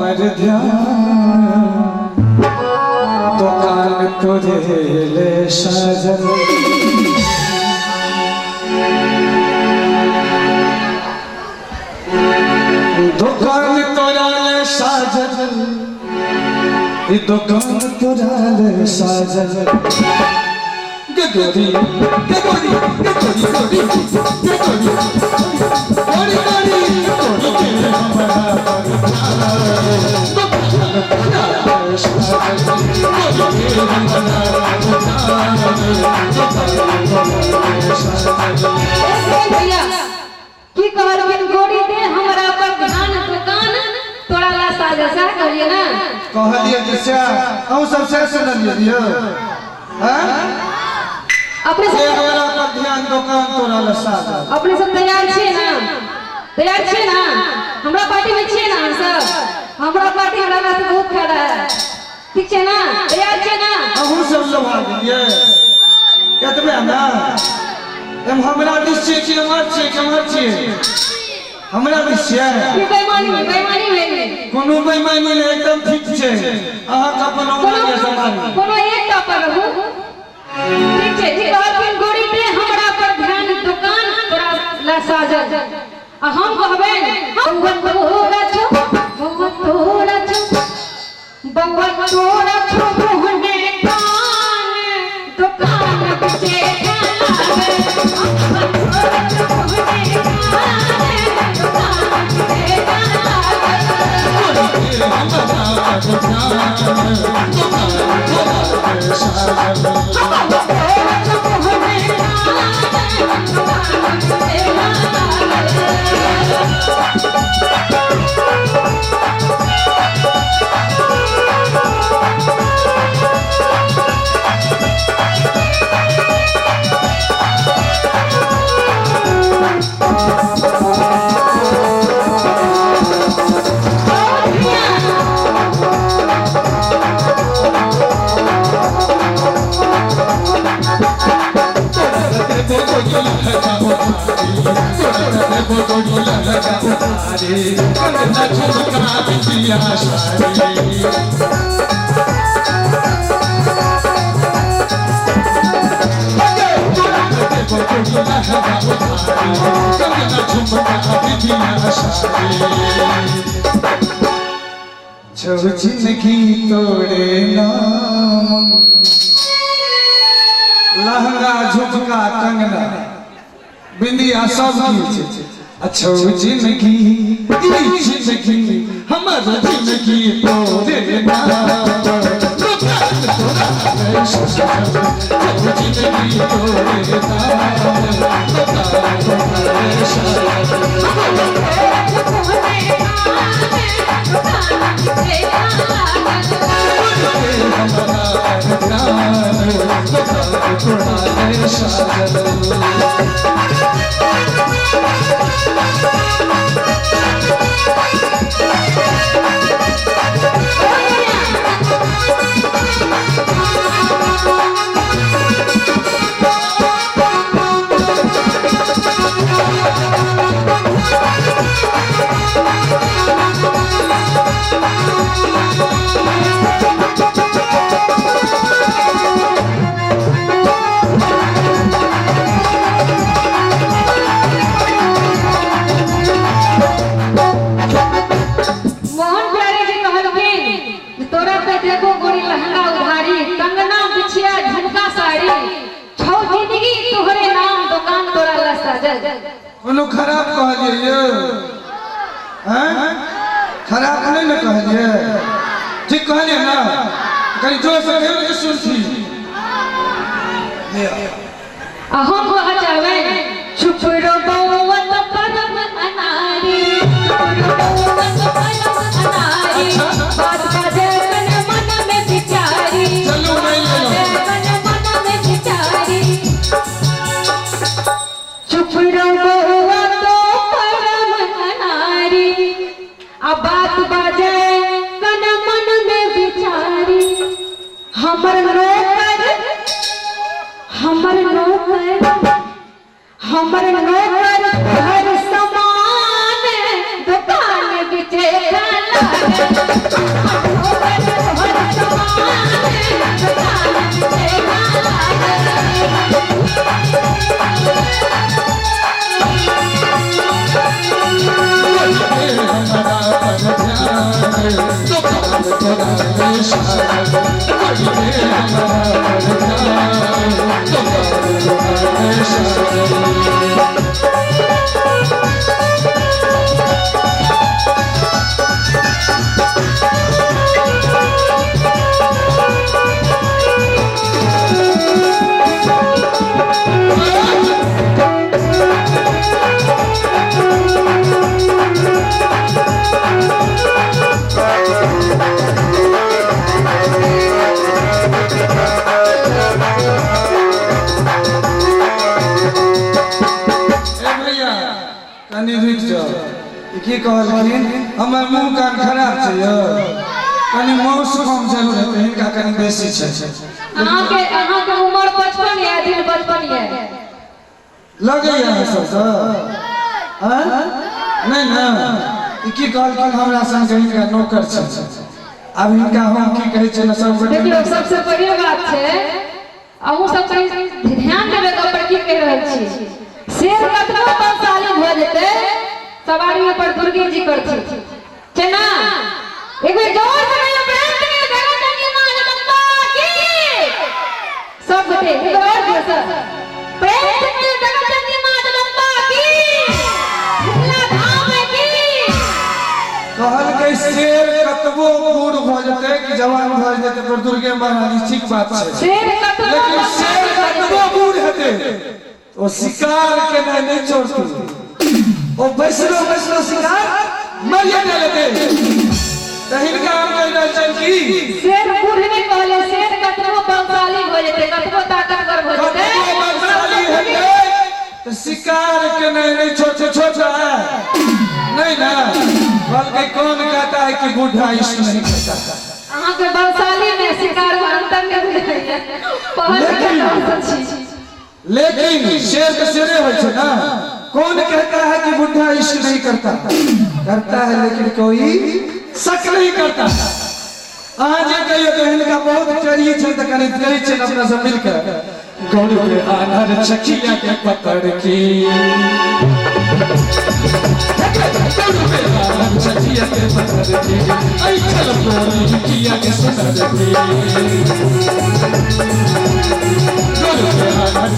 पर ध्यान दुकान तुझे ले सजन दुकान तोरा ले सजन दुकान तोरा ले सजन गगोरी गगोरी गगोरी गगोरी गगोरी गोरी गोरी गोरी हमारा की कहलबिन गोरी दे हमरा पर ध्यान दुकान तोरा ला साजा सा करिए ना कहलिए जिसे हम सबसे सुन लियो हैं अपने सब मेरा पर ध्यान दुकान तोरा ला साजा अपने सब तैयार छिए ना हमरा पार्टी में छिए ना हम सब हमरा पार्टी हमरा ला बहुत खड़ा है ठीक है ना तैयार छिए ना हम सब लोग आ गए कतबे ना हम हमरा निश्चय की हमर छी हमरा निश्चय बेईमानी है कोनो बेईमानी नहीं एकदम ठीक छे अहाँ का अपन औलाद समान कोनो एक टा पर रहू ठीक है ठीक है गोरी दे हमरा पर ध्यान दुकान तोरा ला साजा हम कहबे बउवा तोरा छो मोहने कान दुकान बचे जिंदगी तोड़े नाम लहंगा झुमका कंगना बिंदिया सब की अच्छो जिंदगी हमार जिंदगी तोड़े नाम जिंदगी तोड़े खराब कहलिए हैं खराब नहीं न कहलिए ठीक कहलिए ना कहीं जोर से खेल के सुनती हम कह जावे चुप रो बउवा तो परम अनारी बात बाजे कने मन में विचारी चलो कने मन में विचारी चुप रो बउवा तो परम अनारी अब बात बाजे कने मन में विचारी हमर नौकर हर सामान दुकान बिचे की कहलखिन हमर मुंह कान खराब छै यौ कनी मौस कम जरूर है इनका कनी बेसी छै अहाँ के उम्र 55 है दिन 55 है लगे है सब हां नहीं ना की कहलखिन हमरा संग इनका नौकर छै अब इनका हम की कहै छै ना सब देखियो सबसे बढ़िया बात छै अहू सब कहीं ध्यान देबे के पर की कह रहल छी शेर कतनो बलशाली भ जेते सवारी पर दुर्गे जी करथि छै ना एक बेर जोर से कहियो प्रेम से जगत मां जगदम्बा की सब गोटे एक बार जोर प्रेम से जगत मां जगदम्बा की मिथिला धाम की कहल के शेर कतबो बूढ़ भ जेते कि जवान भ जेते पर दुर्गे महारानी ठीक बात छै शेर कतबो लेकिन शेर कतबो बूढ़ हेते ओ शिकार के नहीं छोड़ती ओ वैष्णो शिकार मर्यादा लेते तहिनका हम कहना चाहिए कि शेर बूढ़ नहीं कहले शेर कतबो बलशाली हो जेते कतबो ताकतवर हो जेते कतबो बलशाली हेते तो शिकार के नहीं छोटा है नहीं ना बल्कि कौन कहता है कि बूढ़ा इश्क नहीं करता अहाँ के बलशाली में शिकार में अंतर नहीं है पहले लेकिन शेर के शेरे हो छै ना कौन कहता है कि बुढ़ा इश्क नहीं करता करता है लेकिन कोई शक नहीं करता आज कहियो तो इनका बहुत चरिए छै त कने करै छै अपना सब मिलकर गौरी के आनर छकिया के पकड़ के छकिया के पकड़ के आई चल गौरी किया के सुंदर के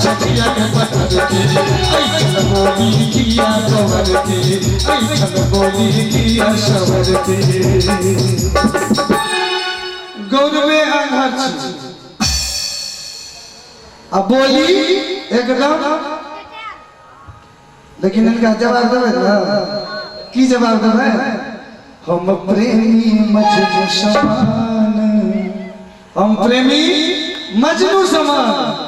छकिया के पत्थर के ऐसन बोली किया सवर के ऐसन बोली किया सवर के गौर में आंधर छी अब बोली एकदम लेकिन इनका जवाब देवे ना की जवाब देवे हम प्रेमी मजनू समान हम प्रेमी मजनू समान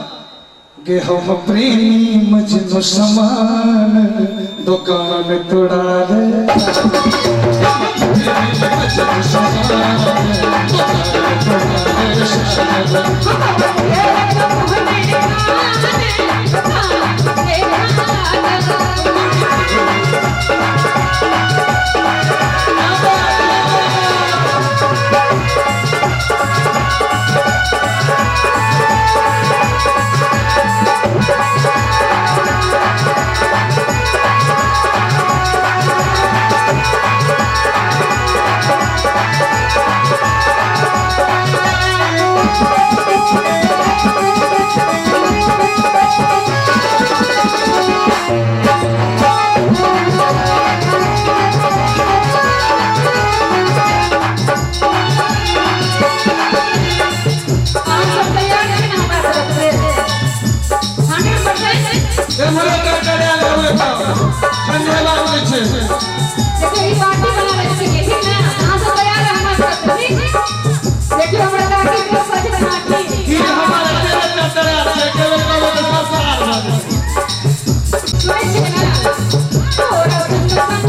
गे हम प्रेमी मजनू समान दुकान तोड़ा दे मजनू समान Let's go.